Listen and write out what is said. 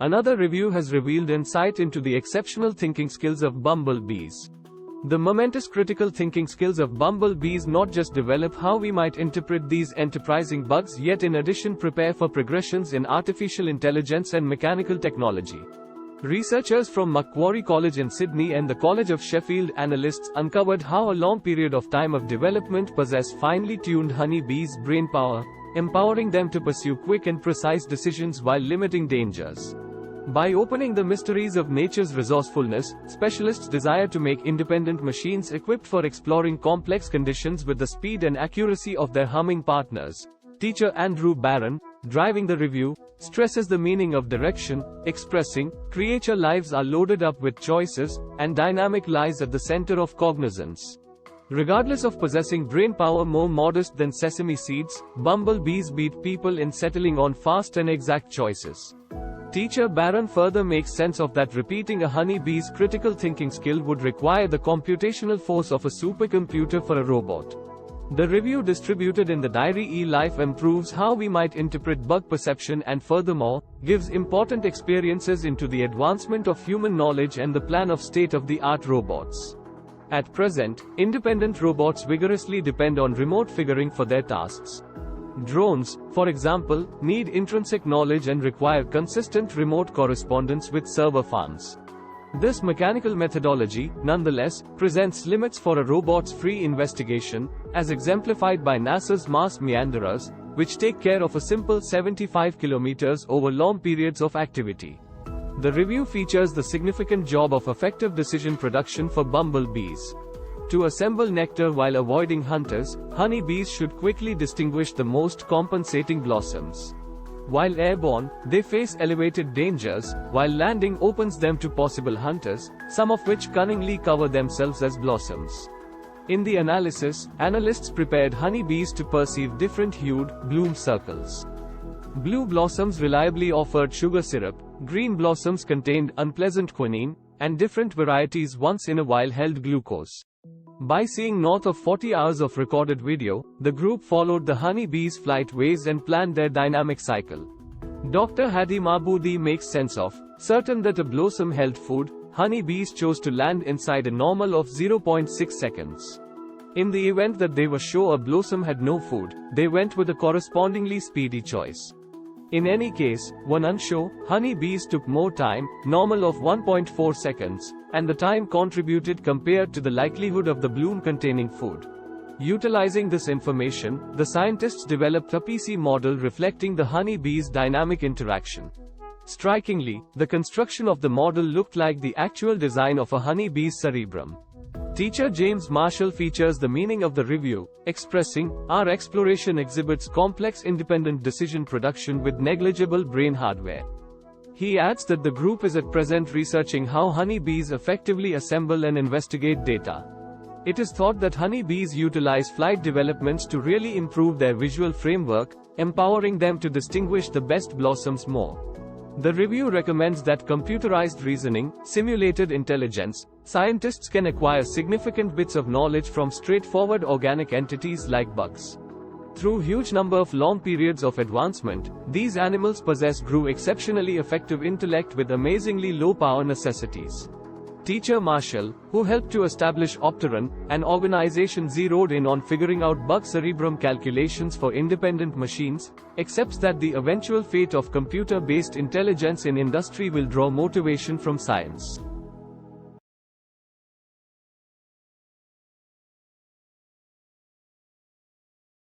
Another review has revealed insight into the exceptional thinking skills of bumblebees. The momentous critical thinking skills of bumblebees not just develop how we might interpret these enterprising bugs, yet in addition prepare for progressions in artificial intelligence and mechanical technology. Researchers from Macquarie College in Sydney and the College of Sheffield analysts uncovered how a long period of time of development possess finely tuned honeybees' brain power, empowering them to pursue quick and precise decisions while limiting dangers. By opening the mysteries of nature's resourcefulness, specialists desire to make independent machines equipped for exploring complex conditions with the speed and accuracy of their humming partners. Teacher Andrew Barron, driving the review, stresses the meaning of direction, expressing, creature lives are loaded up with choices, and dynamic lies at the center of cognizance. Regardless of possessing brain power more modest than sesame seeds, bumblebees beat people in settling on fast and exact choices. Teacher Barron further makes sense of that repeating a honeybee's critical thinking skill would require the computational force of a supercomputer for a robot. The review distributed in the diary eLife improves how we might interpret bug perception and furthermore, gives important experiences into the advancement of human knowledge and the plan of state-of-the-art robots. At present, independent robots vigorously depend on remote figuring for their tasks. Drones, for example, need intrinsic knowledge and require consistent remote correspondence with server farms. This mechanical methodology, nonetheless, presents limits for a robot's free investigation, as exemplified by NASA's Mars Meanderers, which take care of a simple 75 kilometers over long periods of activity. The review features the significant job of effective decision production for bumblebees. To assemble nectar while avoiding hunters, honeybees should quickly distinguish the most compensating blossoms. While airborne, they face elevated dangers, while landing opens them to possible hunters, some of which cunningly cover themselves as blossoms. In the analysis, analysts prepared honeybees to perceive different-hued, bloom circles. Blue blossoms reliably offered sugar syrup, green blossoms contained unpleasant quinine, and different varieties once in a while held glucose. By seeing north of 40 hours of recorded video, the group followed the honeybees' flight ways and planned their dynamic cycle. Dr. Hadi Mahboudi makes sense of, certain that a blossom held food, honeybees chose to land inside a normal of 0.6 seconds. In the event that they were sure a blossom had no food, they went with a correspondingly speedy choice. In any case, when unsure, honeybees took more time, normal of 1.4 seconds, and the time contributed compared to the likelihood of the bloom containing food. Utilizing this information, the scientists developed a PC model reflecting the honeybees' dynamic interaction. Strikingly, the construction of the model looked like the actual design of a honeybee's cerebrum. Teacher James Marshall features the meaning of the review, expressing, "Our exploration exhibits complex independent decision production with negligible brain hardware." He adds that the group is at present researching how honeybees effectively assemble and investigate data. It is thought that honeybees utilize flight developments to really improve their visual framework, empowering them to distinguish the best blossoms more. The review recommends that computerized reasoning, simulated intelligence, scientists can acquire significant bits of knowledge from straightforward organic entities like bugs. Through huge number of long periods of advancement, these animals grew exceptionally effective intellect with amazingly low power necessities. Teacher Marshall, who helped to establish Opteron, an organization zeroed in on figuring out bug cerebrum calculations for independent machines, accepts that the eventual fate of computer-based intelligence in industry will draw motivation from science.